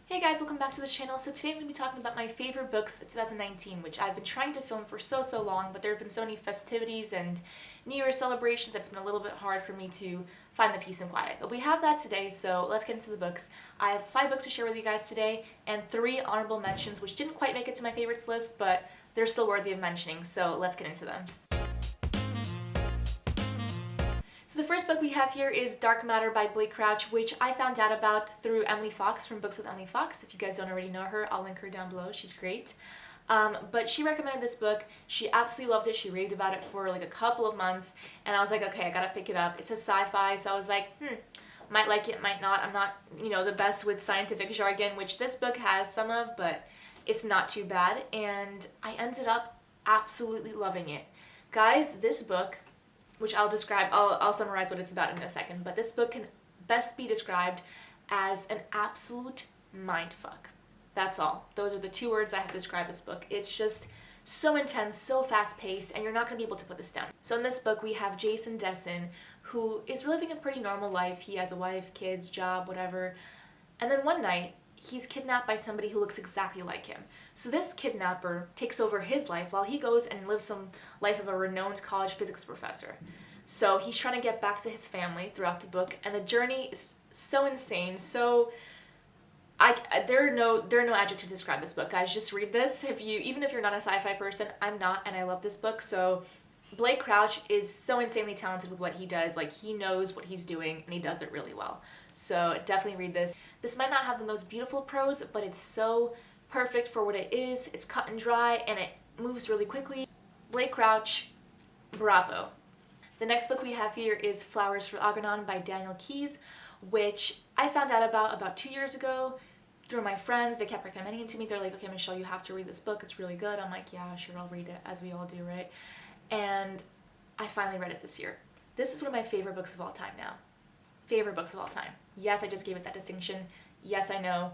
Hey guys, welcome back to the channel. So today I'm going to be talking about my favorite books of 2019, which I've been trying to film for so long, but there have been so many festivities and New Year's celebrations that's been a little bit hard for me to find the peace and quiet. But we have that today, so let's get into the books. I have 5 books to share with you guys today, and 3 honorable mentions, which didn't quite make it to my favorites list, but they're still worthy of mentioning, so let's get into them. So the first book we have here is Dark Matter by Blake Crouch, which I found out about through Emily Fox from Books with Emily Fox. If you guys don't already know her, I'll link her down below. She's great. But she recommended this book. She absolutely loved it. She raved about it for like a couple of months, and I was like, okay, I gotta pick it up. It's a sci-fi, so I was like, might like it, might not. I'm not, the best with scientific jargon, which this book has some of, but it's not too bad, and I ended up absolutely loving it. Guys, this book, which I'll summarize what it's about in a second, but this book can best be described as an absolute mindfuck. That's all. Those are the 2 words I have to describe this book. It's just so intense, so fast-paced, and you're not going to be able to put this down. So in this book, we have Jason Dessen, who is living a pretty normal life. He has a wife, kids, job, whatever. And then one night, he's kidnapped by somebody who looks exactly like him. So this kidnapper takes over his life while he goes and lives some life of a renowned college physics professor. So he's trying to get back to his family throughout the book, and the journey is so insane. So there are no adjectives to describe this book, guys. Just read this. Even if you're not a sci-fi person, I'm not, and I love this book. So Blake Crouch is so insanely talented with what he does. Like, he knows what he's doing, and he does it really well. So definitely read this. This might not have the most beautiful prose, but it's so perfect for what it is. It's cut and dry, and it moves really quickly. Blake Crouch, bravo. The next book we have here is Flowers for Algernon by Daniel Keyes, which I found out about 2 years ago through my friends. They kept recommending it to me. They're like, okay, Michelle, you have to read this book. It's really good. I'm like, yeah, sure, I'll read it, as we all do, right? And I finally read it this year. This is one of my favorite books of all time now. Favorite books of all time. Yes, I just gave it that distinction. Yes, I know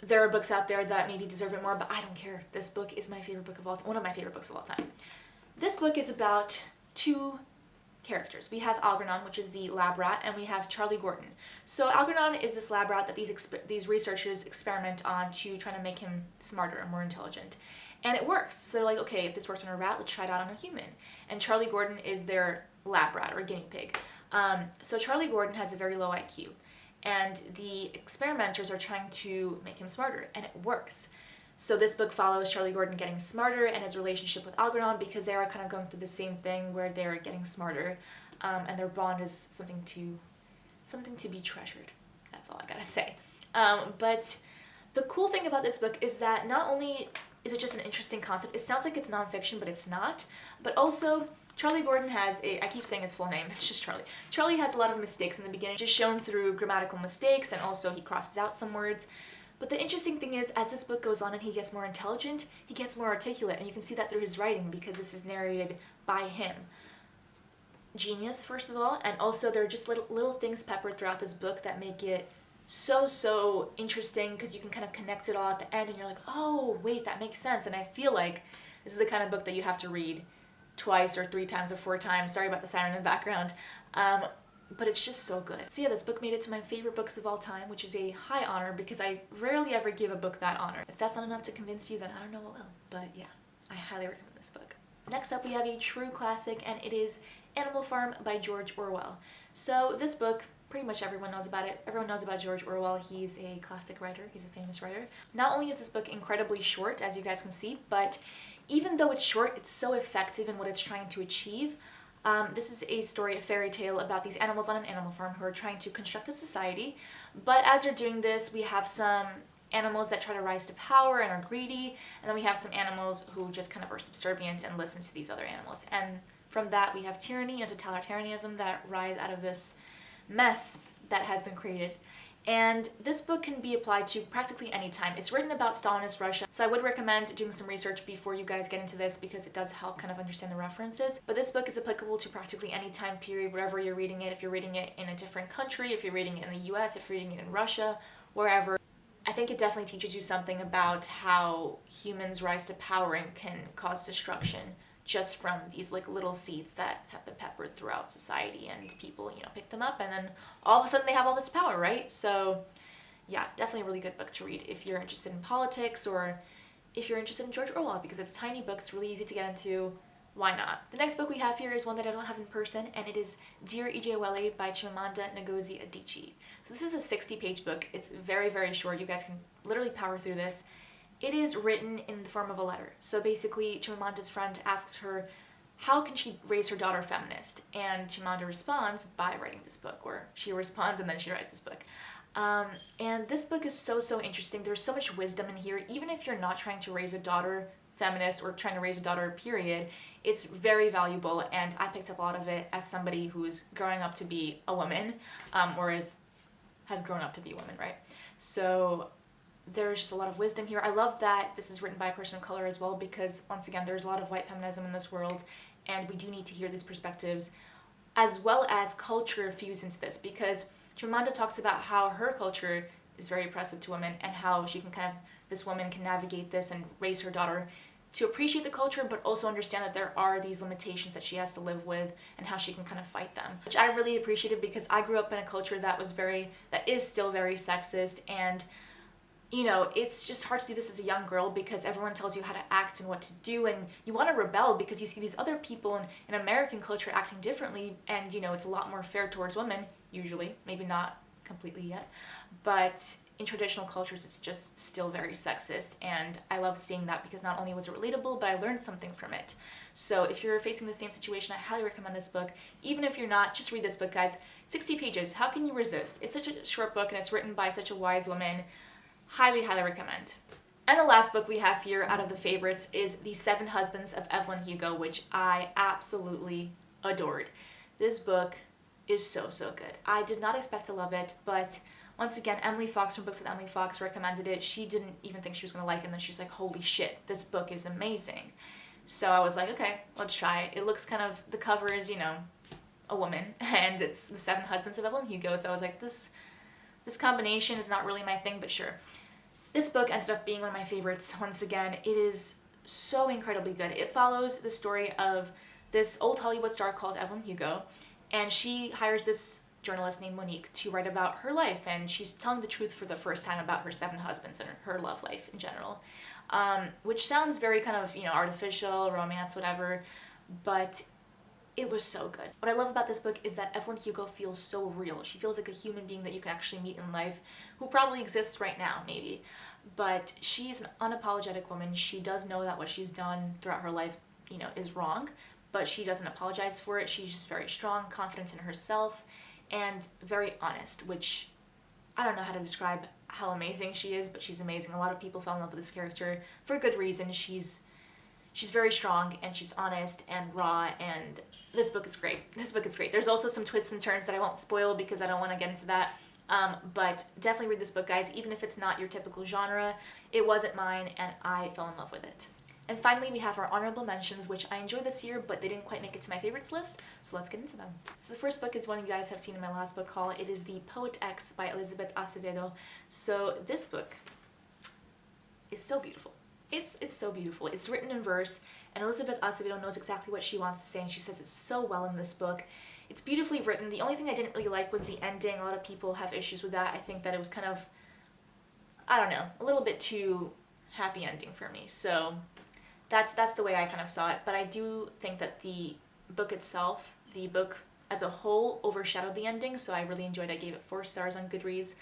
there are books out there that maybe deserve it more, but I don't care. This book is my favorite book of all time. One of my favorite books of all time. This book is about 2 characters. We have Algernon, which is the lab rat, and we have Charlie Gordon. So Algernon is this lab rat that these researchers experiment on to try to make him smarter and more intelligent. And it works. So they're like, okay, if this works on a rat, let's try it out on a human. And Charlie Gordon is their lab rat or guinea pig. So Charlie Gordon has a very low IQ, and the experimenters are trying to make him smarter, and it works. So this book follows Charlie Gordon getting smarter and his relationship with Algernon, because they are kind of going through the same thing where they're getting smarter, and their bond is something to be treasured. That's all I gotta say. But the cool thing about this book is that not only is it just an interesting concept, it sounds like it's nonfiction, but it's not. But also, Charlie Gordon has I keep saying his full name, it's just Charlie. Charlie has a lot of mistakes in the beginning, just shown through grammatical mistakes, and also he crosses out some words. But the interesting thing is, as this book goes on and he gets more intelligent, he gets more articulate, and you can see that through his writing because this is narrated by him. Genius, first of all, and also there are just little things peppered throughout this book that make it so interesting, because you can kind of connect it all at the end, and you're like, oh, wait, that makes sense. And I feel like this is the kind of book that you have to read twice or 3 times or 4 times. Sorry about the siren in the background. But it's just so good. So yeah, this book made it to my favorite books of all time, which is a high honor because I rarely ever give a book that honor. If that's not enough to convince you, then I don't know what will. But yeah, I highly recommend this book. Next up, we have a true classic, and it is Animal Farm by George Orwell. So this book, pretty much everyone knows about it. Everyone knows about George Orwell. He's a classic writer. He's a famous writer. Not only is this book incredibly short, as you guys can see, but even though it's short, it's so effective in what it's trying to achieve. This is a story, a fairy tale about these animals on an animal farm who are trying to construct a society. But as they're doing this, we have some animals that try to rise to power and are greedy, and then we have some animals who just kind of are subservient and listen to these other animals. And from that, we have tyranny and totalitarianism that rise out of this mess that has been created. And this book can be applied to practically any time. It's written about Stalinist Russia, so I would recommend doing some research before you guys get into this because it does help kind of understand the references. But this book is applicable to practically any time period, wherever you're reading it. If you're reading it in a different country, if you're reading it in the US, if you're reading it in Russia, wherever. I think it definitely teaches you something about how humans rise to power and can cause destruction just from these like little seeds that have been peppered throughout society, and people, pick them up, and then all of a sudden they have all this power, right? So yeah, definitely a really good book to read if you're interested in politics or if you're interested in George Orwell, because it's a tiny book, it's really easy to get into. Why not? The next book we have here is one that I don't have in person, and it is Dear Ijeawele by Chimamanda Ngozi Adichie. So this is a 60-page book. It's very, very short. You guys can literally power through this. It is written in the form of a letter. So basically, Chimamanda's friend asks her, how can she raise her daughter feminist? And Chimamanda responds by writing this book, or she responds and then she writes this book. And this book is so, so interesting. There's so much wisdom in here. Even if you're not trying to raise a daughter feminist or trying to raise a daughter, period, it's very valuable, and I picked up a lot of it as somebody who's growing up to be a woman, or has grown up to be a woman, right? So there's just a lot of wisdom here. I love that this is written by a person of color as well, because once again, there's a lot of white feminism in this world, and we do need to hear these perspectives, as well as culture fused into this, because Chimamanda talks about how her culture is very oppressive to women, and how she can this woman can navigate this and raise her daughter to appreciate the culture, but also understand that there are these limitations that she has to live with, and how she can kind of fight them, which I really appreciated, because I grew up in a culture that is still very sexist, and you know, it's just hard to do this as a young girl because everyone tells you how to act and what to do, and you want to rebel because you see these other people in American culture acting differently, and you know, it's a lot more fair towards women, usually, maybe not completely yet, but in traditional cultures it's just still very sexist, and I love seeing that because not only was it relatable, but I learned something from it. So if you're facing the same situation, I highly recommend this book. Even if you're not, just read this book, guys. 60 pages, how can you resist? It's such a short book, and it's written by such a wise woman. Highly, highly recommend. And the last book we have here out of the favorites is The 7 Husbands of Evelyn Hugo, which I absolutely adored. This book is so, so good. I did not expect to love it, but once again, Emily Fox from Books with Emily Fox recommended it. She didn't even think she was going to like it, and then she's like, holy shit, this book is amazing. So I was like, okay, let's try it. It looks the cover is, you know, a woman, and it's The 7 Husbands of Evelyn Hugo, so I was like, this combination is not really my thing, but sure. This book ended up being one of my favorites. Once again, it is so incredibly good. It follows the story of this old Hollywood star called Evelyn Hugo, and she hires this journalist named Monique to write about her life, and she's telling the truth for the first time about her 7 husbands and her love life in general, which sounds very you know, artificial, romance, whatever, but it was so good. What I love about this book is that Evelyn Hugo feels so real. She feels like a human being that you can actually meet in life, who probably exists right now, maybe. But she's an unapologetic woman. She does know that what she's done throughout her life, you know, is wrong, but she doesn't apologize for it. She's just very strong, confident in herself, and very honest, which I don't know how to describe how amazing she is, but she's amazing. A lot of people fell in love with this character for good reason. She's very strong, and she's honest and raw, and this book is great. This book is great. There's also some twists and turns that I won't spoil because I don't want to get into that, but definitely read this book, guys. Even if it's not your typical genre, it wasn't mine, and I fell in love with it. And finally, we have our honorable mentions, which I enjoyed this year, but they didn't quite make it to my favorites list, so let's get into them. So the first book is one you guys have seen in my last book haul. It is The Poet X by Elizabeth Acevedo. So this book is so beautiful. It's so beautiful. It's written in verse, and Elizabeth Acevedo knows exactly what she wants to say, and she says it so well in this book. It's beautifully written. The only thing I didn't really like was the ending. A lot of people have issues with that. I think that it was I don't know, a little bit too happy ending for me. So that's the way I kind of saw it. But I do think that the book itself, the book as a whole, overshadowed the ending, so I really enjoyed it. I gave it 4 stars on Goodreads.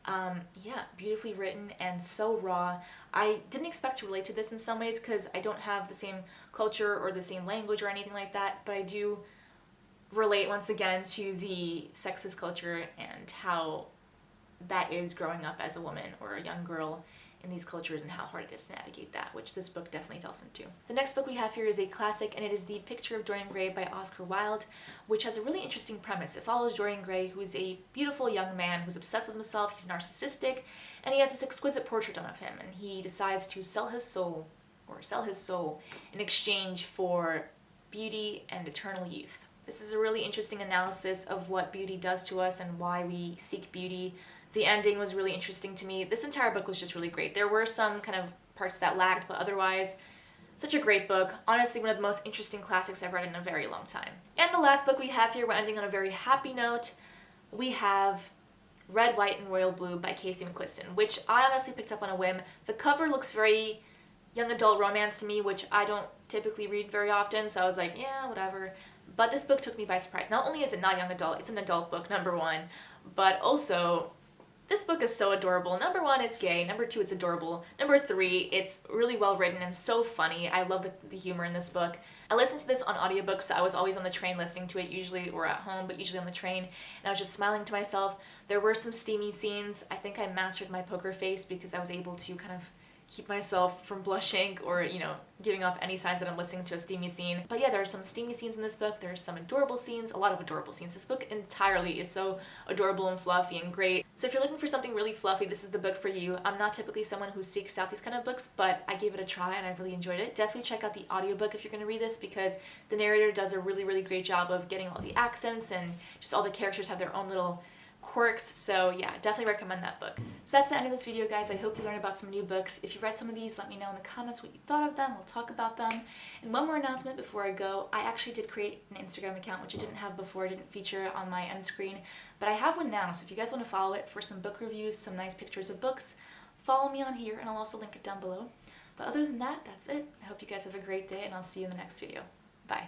Yeah, beautifully written and so raw. I didn't expect to relate to this in some ways because I don't have the same culture or the same language or anything like that, but I do relate once again to the sexist culture and how that is growing up as a woman or a young girl in these cultures and how hard it is to navigate that, which this book definitely delves into. The next book we have here is a classic, and it is The Picture of Dorian Gray by Oscar Wilde, which has a really interesting premise. It follows Dorian Gray, who is a beautiful young man who's obsessed with himself, he's narcissistic, and he has this exquisite portrait done of him, and he decides to sell his soul in exchange for beauty and eternal youth. This is a really interesting analysis of what beauty does to us and why we seek beauty. The ending was really interesting to me. This entire book was just really great. There were some kind of parts that lagged, but otherwise, such a great book. Honestly, one of the most interesting classics I've read in a very long time. And the last book we have here, we're ending on a very happy note. We have Red, White, and Royal Blue by Casey McQuiston, which I honestly picked up on a whim. The cover looks very young adult romance to me, which I don't typically read very often, so I was like, yeah, whatever. But this book took me by surprise. Not only is it not young adult, it's an adult book, number one, but also this book is so adorable. Number one, it's gay. Number two, it's adorable. Number three, it's really well written and so funny. I love the humor in this book. I listened to this on audiobook, so I was always on the train listening to it, usually, or at home, but usually on the train, and I was just smiling to myself. There were some steamy scenes. I think I mastered my poker face because I was able to kind of keep myself from blushing or, you know, giving off any signs that I'm listening to a steamy scene. But yeah, there are some steamy scenes in this book. There are some adorable scenes, a lot of adorable scenes. This book entirely is so adorable and fluffy and great. So if you're looking for something really fluffy, this is the book for you. I'm not typically someone who seeks out these kind of books, but I gave it a try and I really enjoyed it. Definitely check out the audiobook if you're going to read this, because the narrator does a really, really great job of getting all the accents, and just all the characters have their own little quirks. So yeah, definitely recommend that book. So that's the end of this video, guys. I hope you learned about some new books. If you read some of these, let me know in the comments what you thought of them. We'll talk about them. And one more announcement before I go. I actually did create an Instagram account, which I didn't have before. I didn't feature it on my end screen, but I have one now. So if you guys want to follow it for some book reviews, some nice pictures of books, follow me on here, and I'll also link it down below. But other than that, that's it. I hope you guys have a great day, and I'll see you in the next video. Bye.